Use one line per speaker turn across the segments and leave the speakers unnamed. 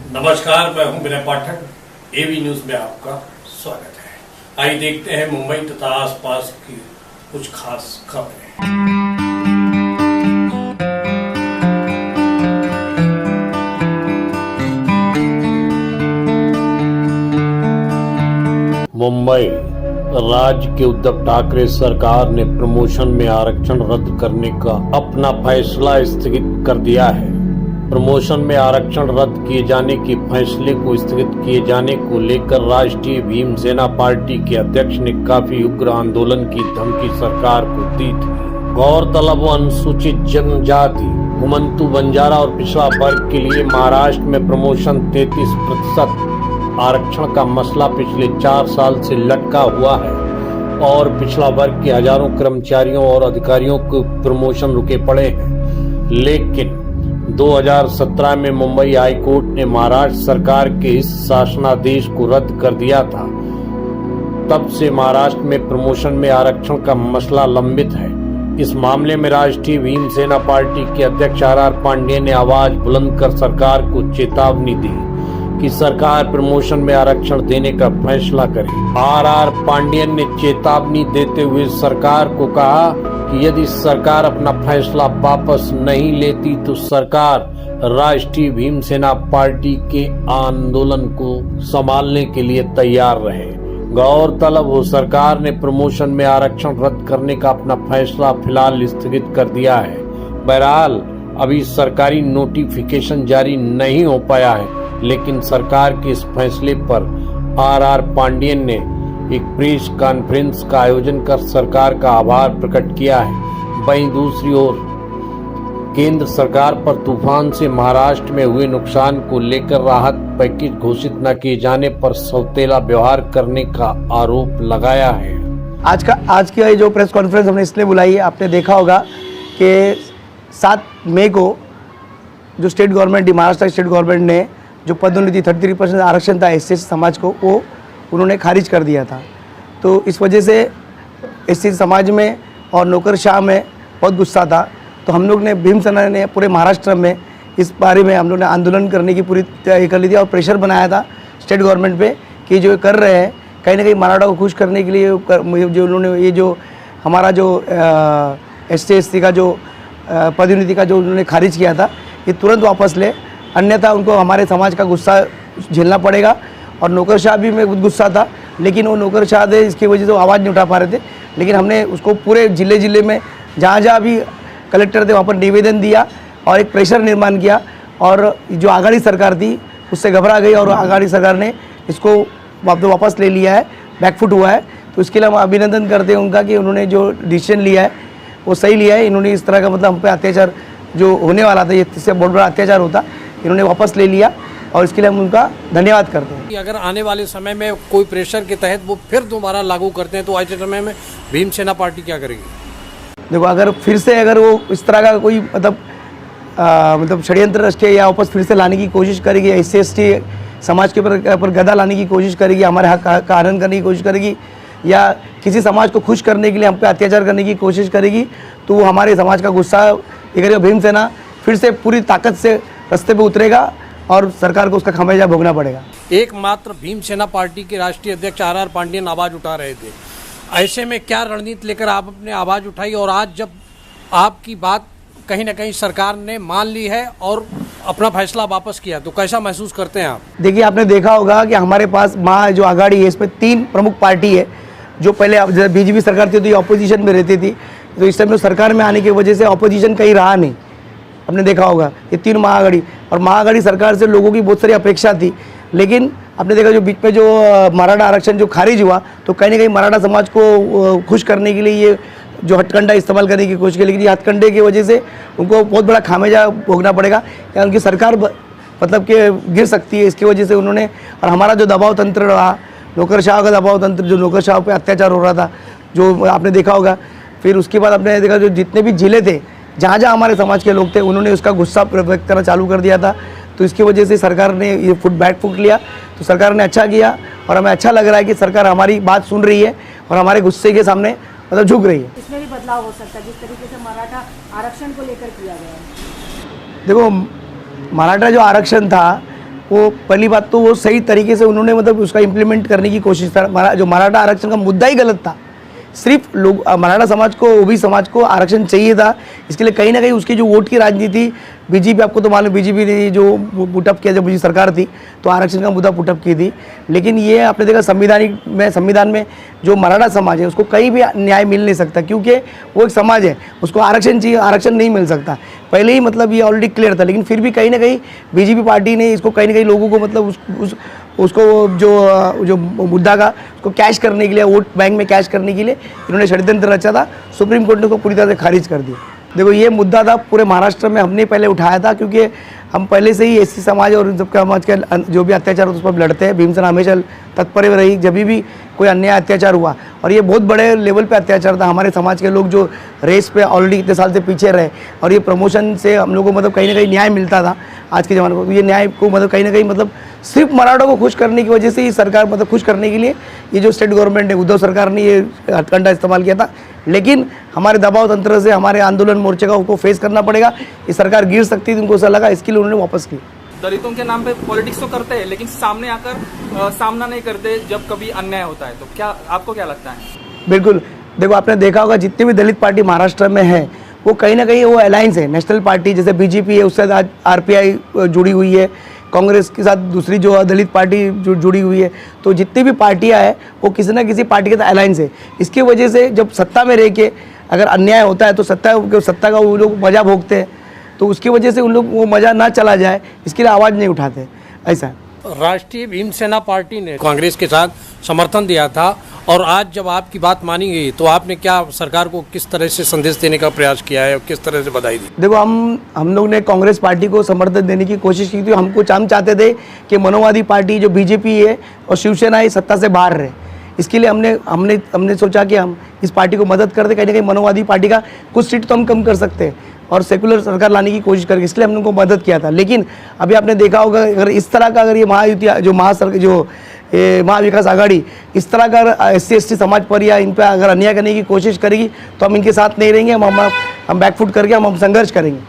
नमस्कार, मैं हूं विनय पाठक। एवी न्यूज में आपका स्वागत है। आइए देखते हैं मुंबई तथा आसपास की कुछ खास खबरें। मुंबई राज्य की उद्धव ठाकरे सरकार ने प्रमोशन में आरक्षण रद्द करने का अपना फैसला स्थगित कर दिया है। प्रमोशन में आरक्षण रद्द किए जाने के फैसले को स्थगित किए जाने को लेकर राष्ट्रीय भीमसेना पार्टी के अध्यक्ष ने काफी उग्र आंदोलन की धमकी सरकार को दी थी। गौरतलब अनुसूचित जनजाति, घुमंतु, बंजारा और पिछड़ा वर्ग के लिए महाराष्ट्र में प्रमोशन 33% आरक्षण का मसला पिछले 4 साल से लटका हुआ है और पिछड़ा वर्ग के हजारों कर्मचारियों और अधिकारियों को प्रमोशन रुके पड़े हैं। लेकिन 2017 में मुंबई हाई कोर्ट ने महाराष्ट्र सरकार के इस शासनादेश को रद्द कर दिया था। तब से महाराष्ट्र में प्रमोशन में आरक्षण का मसला लंबित है। इस मामले में राष्ट्रीय भीमसेना पार्टी के अध्यक्ष आर पांडेय ने आवाज बुलंद कर सरकार को चेतावनी दी कि सरकार प्रमोशन में आरक्षण देने का फैसला करे। आर पांडेय ने चेतावनी देते हुए सरकार को कहा कि यदि सरकार अपना फैसला वापस नहीं लेती तो सरकार राष्ट्रीय भीमसेना पार्टी के आंदोलन को संभालने के लिए तैयार रहे। गौरतलब हो, सरकार ने प्रमोशन में आरक्षण रद्द करने का अपना फैसला फिलहाल स्थगित कर दिया है। बहरहाल अभी सरकारी नोटिफिकेशन जारी नहीं हो पाया है, लेकिन सरकार के इस फैसले पर आर पांडेयन ने एक प्रेस कॉन्फ्रेंस का आयोजन कर सरकार का आभार प्रकट किया है। वहीं दूसरी ओर केंद्र सरकार पर तूफान से महाराष्ट्र में हुए नुकसान को लेकर राहत पैकेज घोषित न किए जाने पर सौतेला व्यवहार करने का आरोप लगाया है।
आज की जो प्रेस कॉन्फ्रेंस हमने इसलिए बुलाई है, आपने देखा होगा कि 7 मई को जो state government, Maharashtra state government ने जो पदोन्नति 33% आरक्षण था एससी समाज को, वो उन्होंने खारिज कर दिया था। तो इस वजह से एससी समाज में और नौकरशाह में बहुत गुस्सा था। तो हम लोग ने भीमसेना ने पूरे महाराष्ट्र में इस बारे में हम लोग ने आंदोलन करने की पूरी तैयारी कर ली थी और प्रेशर बनाया था स्टेट गवर्नमेंट पे कि जो कर रहे हैं कहीं ना कहीं मराठा को खुश करने के लिए जो उन्होंने ये जो हमारा जो एससी का जो पदोन्नति का जो उन्होंने खारिज किया था, ये तुरंत वापस ले, अन्यथा उनको हमारे समाज का गुस्सा झेलना पड़ेगा। और नौकरशाह भी में गुस्सा था, लेकिन वो नौकरशाह थे, इसकी वजह से वो आवाज़ नहीं उठा पा रहे थे। लेकिन हमने उसको पूरे जिले में जहाँ भी कलेक्टर थे वहाँ पर निवेदन दिया और एक प्रेशर निर्माण किया। और जो आघाड़ी सरकार थी उससे घबरा गई और आघाड़ी सरकार ने इसको वापस ले लिया है, बैकफुट हुआ है। तो इसके लिए हम अभिनंदन करते हैं उनका कि उन्होंने जो डिसीजन लिया है वो सही लिया है। इन्होंने इस तरह का मतलब हम पे अत्याचार जो होने वाला था, इससे बहुत बड़ा अत्याचार होता, इन्होंने वापस ले लिया और इसके लिए हम उनका धन्यवाद करते हैं।
अगर आने वाले समय में कोई प्रेशर के तहत वो फिर दोबारा लागू करते हैं तो आज के समय में भीमसेना पार्टी क्या करेगी?
देखो, अगर फिर से अगर वो इस तरह का कोई मतलब षड्यंत्र रच के या वापस फिर से लाने की कोशिश करेगी, एससी समाज के ऊपर गदा लाने की कोशिश करेगी, हमारे हक का हनन करने की कोशिश करेगी या किसी समाज को खुश करने के लिए हम पे अत्याचार करने की कोशिश करेगी, तो वो हमारे समाज का गुस्सा ये करेगा। भीमसेना फिर से पूरी ताकत से रास्ते पे उतरेगा और सरकार को उसका खामियाजा भोगना पड़ेगा।
एकमात्र भीमसेना पार्टी के राष्ट्रीय अध्यक्ष आर पांडेयन आवाज उठा रहे थे। ऐसे में क्या रणनीति लेकर आप अपने आवाज उठाई और आज जब आपकी बात कहीं ना कहीं सरकार ने मान ली है और अपना फैसला वापस किया, तो कैसा महसूस करते हैं आप?
देखिए, आपने देखा होगा कि हमारे पास जो आघाड़ी है इसमें 3 प्रमुख पार्टी है। जो पहले बीजेपी सरकार थी तो ये अपोजिशन में रहती थी, तो इस समय सरकार में आने की वजह से अपोजिशन कहीं रहा नहीं। आपने देखा होगा ये 3 महाआघाड़ी और महाआघाड़ी सरकार से लोगों की बहुत सारी अपेक्षा थी, लेकिन आपने देखा जो बीच में जो मराठा आरक्षण जो खारिज हुआ, तो कहीं ना कहीं मराठा समाज को खुश करने के लिए ये जो हथकंडा इस्तेमाल करने की कोशिश की, लेकिन ये हथकंडे की वजह से उनको बहुत बड़ा खामियाजा भोगना पड़ेगा या उनकी सरकार मतलब कि गिर सकती है। इसकी वजह से उन्होंने, और हमारा जो दबाव तंत्र रहा, नौकरशाह का दबाव तंत्र, जो नौकरशाह पे अत्याचार हो रहा था, जो आपने देखा होगा। फिर उसके बाद आपने देखा जो जितने भी जिले थे जहाँ हमारे समाज के लोग थे, उन्होंने उसका गुस्सा व्यक्त करना चालू कर दिया था। तो इसकी वजह से सरकार ने ये बैकफुट लिया। तो सरकार ने अच्छा किया और हमें अच्छा लग रहा है कि सरकार हमारी बात सुन रही है और हमारे गुस्से के सामने मतलब झुक रही है।
इसमें भी बदलाव हो सकता है जिस तरीके से मराठा आरक्षण को लेकर किया गया है।
देखो, मराठा जो आरक्षण था वो पहली बात तो वो सही तरीके से उन्होंने मतलब उसका इम्प्लीमेंट करने की कोशिश था। जो मराठा आरक्षण का मुद्दा ही गलत था। सिर्फ लोग मराठा समाज को, ओबी समाज को आरक्षण चाहिए था। इसके लिए कहीं ना कहीं उसकी जो वोट की राजनीति, बीजेपी, आपको तो मालूम, बीजेपी ने जो पुटअप किया जब बीजेपी सरकार थी तो आरक्षण का मुद्दा पुटअप की थी। लेकिन ये आपने देखा संविधान में जो मराठा समाज है उसको कहीं भी न्याय मिल नहीं सकता, क्योंकि वो एक समाज है, उसको आरक्षण चाहिए, आरक्षण नहीं मिल सकता। पहले ही मतलब ये ऑलरेडी क्लियर था। लेकिन फिर भी कहीं ना कहीं बीजेपी पार्टी ने इसको कहीं ना कहीं लोगों को मतलब उसको जो मुद्दा का उसको कैश करने के लिए, वोट बैंक में कैश करने के लिए इन्होंने षड्यंत्र रचा था। सुप्रीम कोर्ट ने उसको पूरी तरह से खारिज कर दिया। देखो, ये मुद्दा था पूरे महाराष्ट्र में हमने पहले उठाया था, क्योंकि हम पहले से ही एससी समाज और सबका समाज के जो भी अत्याचार होता है उस पर लड़ते हैं। भीमसेन हमेशा तत्पर रही जब भी कोई अन्याय अत्याचार हुआ, और ये बहुत बड़े लेवल पे अत्याचार था। हमारे समाज के लोग जो रेस पे ऑलरेडी इतने साल से पीछे रहे, और ये प्रमोशन से हम लोग को मतलब कहीं ना कहीं न्याय मिलता था आज के ज़माने को। तो ये न्याय को मतलब कहीं ना कहीं मतलब सिर्फ मराठों को खुश करने की वजह से ही सरकार मतलब खुश करने के लिए ये जो स्टेट गवर्नमेंट है, उद्धव सरकार ने ये हथकंडा इस्तेमाल किया था। लेकिन हमारे दबाव तंत्र से, हमारे आंदोलन मोर्चे का उनको फेस करना पड़ेगा। ये सरकार गिर सकती थी, उनको ऐसा लगा, इसके लिए उन्होंने वापस की।
दलितों के नाम पे पॉलिटिक्स तो करते हैं, लेकिन सामने आकर सामना नहीं करते जब कभी अन्याय होता है। तो क्या आपको क्या लगता है?
बिल्कुल, देखो, आपने देखा होगा जितनी भी दलित पार्टी महाराष्ट्र में है वो कहीं ना कहीं वो अलायंस है। नेशनल पार्टी जैसे बीजेपी है, उससे आज आरपीआई जुड़ी हुई है, कांग्रेस के साथ दूसरी जो दलित पार्टी जो जुड़ी हुई है। तो जितनी भी पार्टियां हैं वो किसी ना किसी पार्टी के साथ अलायंस है। इसकी वजह से जब सत्ता में रह के अगर अन्याय होता है तो सत्ता का वो लोग मजा भोगते हैं। तो उसकी वजह से उन लोग वो मजा ना चला जाए, इसके लिए आवाज़ नहीं उठाते। ऐसा
राष्ट्रीय भीमसेना पार्टी ने कांग्रेस के साथ समर्थन दिया था, और आज जब आपकी बात मानी गई तो आपने क्या सरकार को किस तरह से संदेश देने का प्रयास किया है और किस तरह से बधाई दी? देखो,
हम लोग ने कांग्रेस पार्टी को समर्थन देने की कोशिश की थी। हम चाहते थे कि मनोवादी पार्टी जो बीजेपी है और शिवसेना है सत्ता से बाहर रहे। इसके लिए हमने सोचा कि हम इस पार्टी को मदद करते, कहीं ना कहीं मनोवादी पार्टी का कुछ सीट तो हम कम कर सकते हैं और सेकुलर सरकार लाने की कोशिश करके, इसलिए हमने उनको मदद किया था। लेकिन अभी आपने देखा होगा, अगर इस तरह का अगर ये महायुति जो महाविकास आघाड़ी इस तरह का SC ST समाज पर या इन पर अगर अन्याय करने की कोशिश करेगी तो हम इनके साथ नहीं रहेंगे। हम बैकफुट करके हम संघर्ष करेंगे।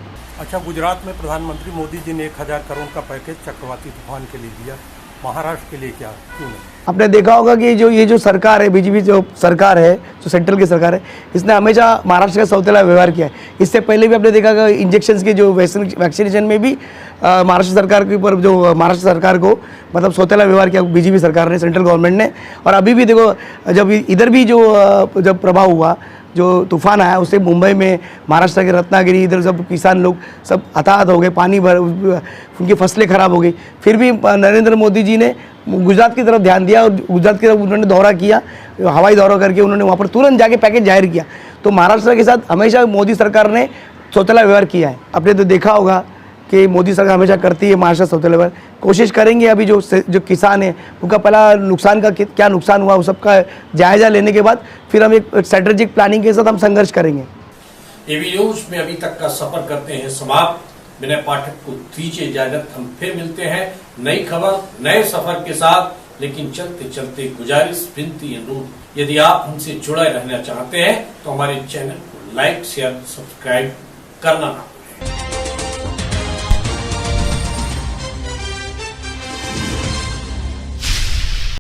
अच्छा, गुजरात में प्रधानमंत्री मोदी जी ने 1000 करोड़ का पैकेज चक्रवाती तूफान के लिए दिया, महाराष्ट्र के लिए क्या, क्यों नहीं? आपने
देखा होगा कि ये जो सरकार है, बीजेपी जो सरकार है, जो सेंट्रल की सरकार है, इसने हमेशा महाराष्ट्र का सौतेला व्यवहार किया है। इससे पहले भी आपने देखा कि इंजेक्शंस के जो वैक्सीनेशन में भी महाराष्ट्र सरकार के ऊपर जो महाराष्ट्र सरकार को मतलब सौतेला व्यवहार किया बीजेपी सरकार ने, सेंट्रल गवर्नमेंट ने। और अभी भी देखो, जब इधर भी जब प्रभाव हुआ, जो तूफान आया, उससे मुंबई में, महाराष्ट्र के रत्नागिरी, इधर सब किसान लोग सब हताहत हो गए, पानी भर, उनकी फसलें खराब हो गई। फिर भी नरेंद्र मोदी जी ने गुजरात की तरफ ध्यान दिया और गुजरात की तरफ उन्होंने दौरा किया, हवाई दौरा करके उन्होंने वहाँ पर तुरंत जाके पैकेज जाहिर किया। तो महाराष्ट्र के साथ हमेशा मोदी सरकार ने सौतेला व्यवहार किया है। आपने तो देखा होगा कि मोदी सरकार हमेशा करती है महाराष्ट्र सौतेला व्यवहार। कोशिश करेंगे अभी जो किसान है उनका पहला नुकसान का क्या नुकसान हुआ, वो सबका जायजा लेने के बाद फिर हम एक स्ट्रेटेजिक प्लानिंग के साथ हम संघर्ष करेंगे।
एबी न्यूज में अभी तक का सफर करते हैं समाप्त। विनय पाठक को दीजिए इजाजत। हम फिर मिलते हैं नई खबर, नए सफर के साथ। लेकिन चलते चलते गुजारिश, विनती, अनुरोध, यदि आप हमसे जुड़े रहना चाहते हैं तो हमारे चैनल को लाइक, शेयर, सब्सक्राइब करना ना